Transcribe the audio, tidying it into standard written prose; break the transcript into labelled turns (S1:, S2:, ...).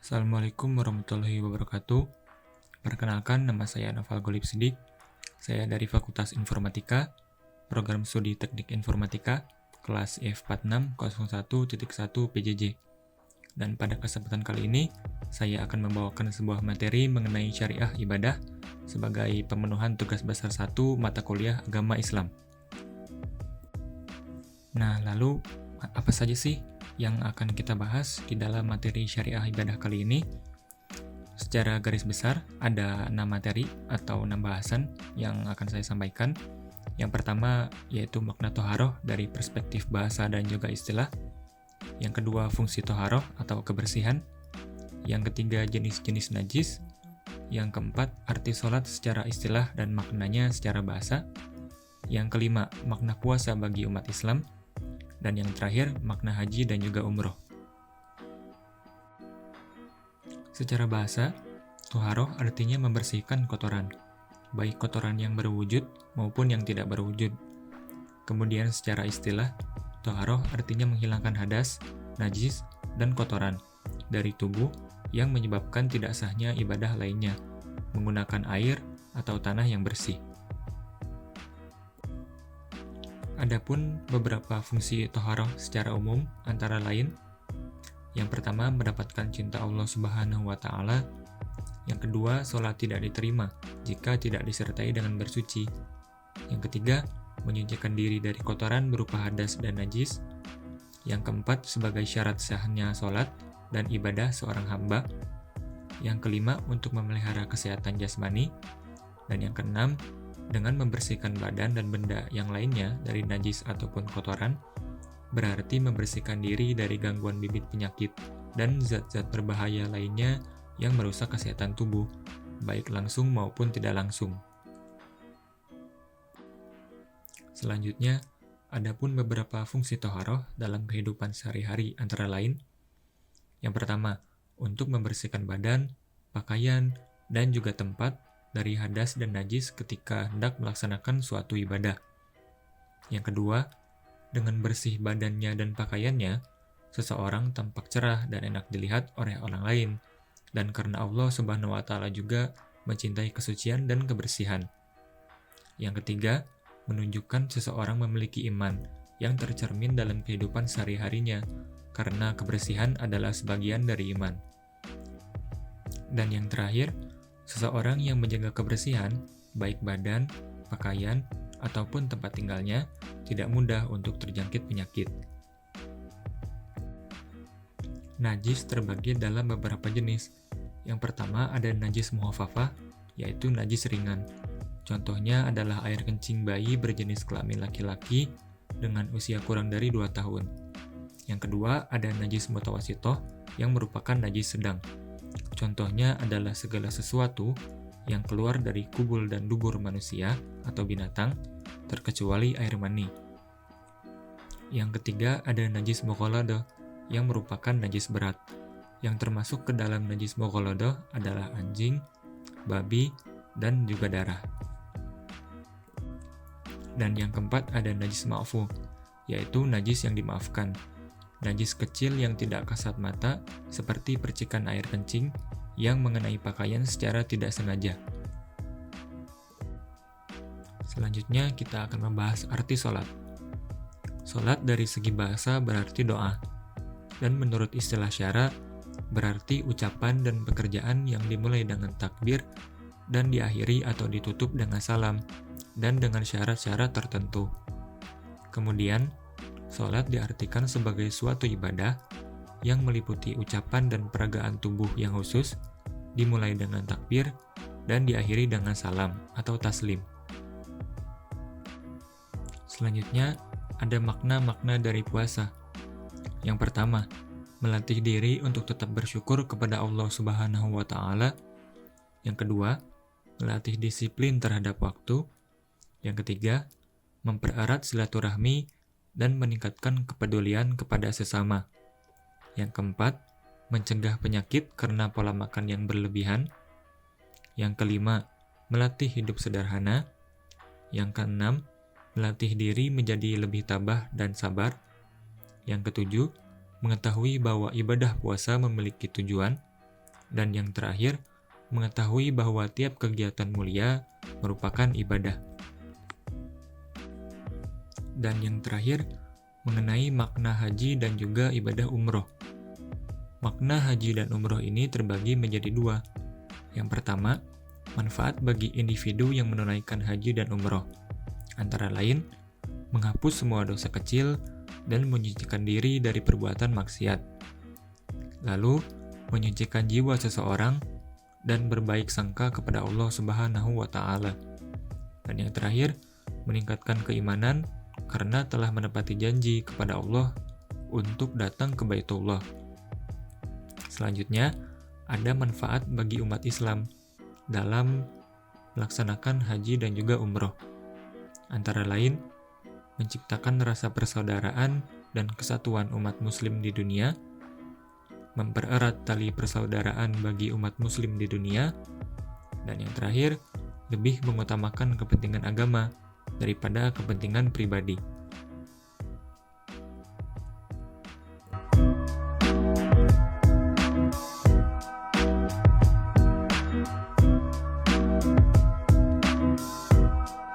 S1: Assalamualaikum warahmatullahi wabarakatuh. Perkenalkan, nama saya Noval Golib Sidik. Saya dari Fakultas Informatika, Program Studi Teknik Informatika, kelas F4601.1 PJJ. Dan pada kesempatan kali ini, saya akan membawakan sebuah materi mengenai syariah ibadah sebagai pemenuhan tugas besar 1 mata kuliah Agama Islam. Nah, lalu apa saja sih yang akan kita bahas di dalam materi syariah ibadah kali ini? Secara garis besar, ada 6 materi atau 6 bahasan yang akan saya sampaikan. Yang pertama yaitu makna toharoh dari perspektif bahasa dan juga istilah. Yang kedua, fungsi toharoh atau kebersihan. Yang ketiga, jenis-jenis najis. Yang keempat, arti sholat secara istilah dan maknanya secara bahasa. Yang kelima, makna puasa bagi umat Islam. Dan yang terakhir, makna haji dan juga umroh. Secara bahasa, toharoh artinya membersihkan kotoran, baik kotoran yang berwujud maupun yang tidak berwujud. Kemudian secara istilah, toharoh artinya menghilangkan hadas, najis, dan kotoran dari tubuh yang menyebabkan tidak sahnya ibadah lainnya, menggunakan air atau tanah yang bersih. Adapun beberapa fungsi toharoh secara umum antara lain, yang pertama mendapatkan cinta Allah Subhanahu wa Ta'ala. Yang kedua, sholat tidak diterima jika tidak disertai dengan bersuci. Yang ketiga, menyucikan diri dari kotoran berupa hadas dan najis. Yang keempat, sebagai syarat sahnya sholat dan ibadah seorang hamba. Yang kelima, untuk memelihara kesehatan jasmani. Dan yang keenam, dengan membersihkan badan dan benda yang lainnya dari najis ataupun kotoran, berarti membersihkan diri dari gangguan bibit penyakit dan zat-zat berbahaya lainnya yang merusak kesehatan tubuh, baik langsung maupun tidak langsung. Selanjutnya, adapun beberapa fungsi toharoh dalam kehidupan sehari-hari antara lain. Yang pertama, untuk membersihkan badan, pakaian, dan juga tempat dari hadas dan najis ketika hendak melaksanakan suatu ibadah. Yang kedua, dengan bersih badannya dan pakaiannya, seseorang tampak cerah dan enak dilihat oleh orang lain, dan karena Allah Subhanahu wa Ta'ala juga mencintai kesucian dan kebersihan. Yang ketiga, menunjukkan seseorang memiliki iman yang tercermin dalam kehidupan sehari-harinya, karena kebersihan adalah sebagian dari iman. Dan yang terakhir, seseorang yang menjaga kebersihan, baik badan, pakaian, ataupun tempat tinggalnya, tidak mudah untuk terjangkit penyakit. Najis terbagi dalam beberapa jenis. Yang pertama ada najis mukhafafah, yaitu najis ringan. Contohnya adalah air kencing bayi berjenis kelamin laki-laki dengan usia kurang dari 2 tahun. Yang kedua ada najis mutawasitoh, yang merupakan najis sedang. Contohnya adalah segala sesuatu yang keluar dari kubul dan dubur manusia atau binatang, terkecuali air mani. Yang ketiga ada najis mughaladah, yang merupakan najis berat. Yang termasuk ke dalam najis mughaladah adalah anjing, babi, dan juga darah. Dan yang keempat ada najis ma'fu, yaitu najis yang dimaafkan. Najis kecil yang tidak kasat mata, seperti percikan air kencing yang mengenai pakaian secara tidak sengaja. Selanjutnya kita akan membahas arti sholat. Sholat dari segi bahasa berarti doa, dan menurut istilah syara berarti ucapan dan pekerjaan yang dimulai dengan takbir dan diakhiri atau ditutup dengan salam dan dengan syarat-syarat tertentu. Kemudian, sholat diartikan sebagai suatu ibadah yang meliputi ucapan dan peragaan tubuh yang khusus, dimulai dengan takbir dan diakhiri dengan salam atau taslim. Selanjutnya, ada makna-makna dari puasa. Yang pertama, melatih diri untuk tetap bersyukur kepada Allah Subhanahu wa Ta'ala. Yang kedua, melatih disiplin terhadap waktu. Yang ketiga, mempererat silaturahmi dan meningkatkan kepedulian kepada sesama. Yang keempat, mencegah penyakit karena pola makan yang berlebihan. Yang kelima, melatih hidup sederhana. Yang keenam, melatih diri menjadi lebih tabah dan sabar. Yang ketujuh, mengetahui bahwa ibadah puasa memiliki tujuan. Dan yang terakhir, mengetahui bahwa tiap kegiatan mulia merupakan ibadah. Dan yang terakhir, mengenai makna haji dan juga ibadah umroh. Makna haji dan umroh ini terbagi menjadi dua. Yang pertama, manfaat bagi individu yang menunaikan haji dan umroh. Antara lain, menghapus semua dosa kecil dan menyucikan diri dari perbuatan maksiat. Lalu, menyucikan jiwa seseorang dan berbaik sangka kepada Allah Subhanahu wa Ta'ala. Dan yang terakhir, meningkatkan keimanan karena telah menepati janji kepada Allah untuk datang ke Baitullah. Selanjutnya, ada manfaat bagi umat Islam dalam melaksanakan haji dan juga umroh. Antara lain, menciptakan rasa persaudaraan dan kesatuan umat muslim di dunia, mempererat tali persaudaraan bagi umat muslim di dunia, dan yang terakhir, lebih mengutamakan kepentingan agama daripada kepentingan pribadi.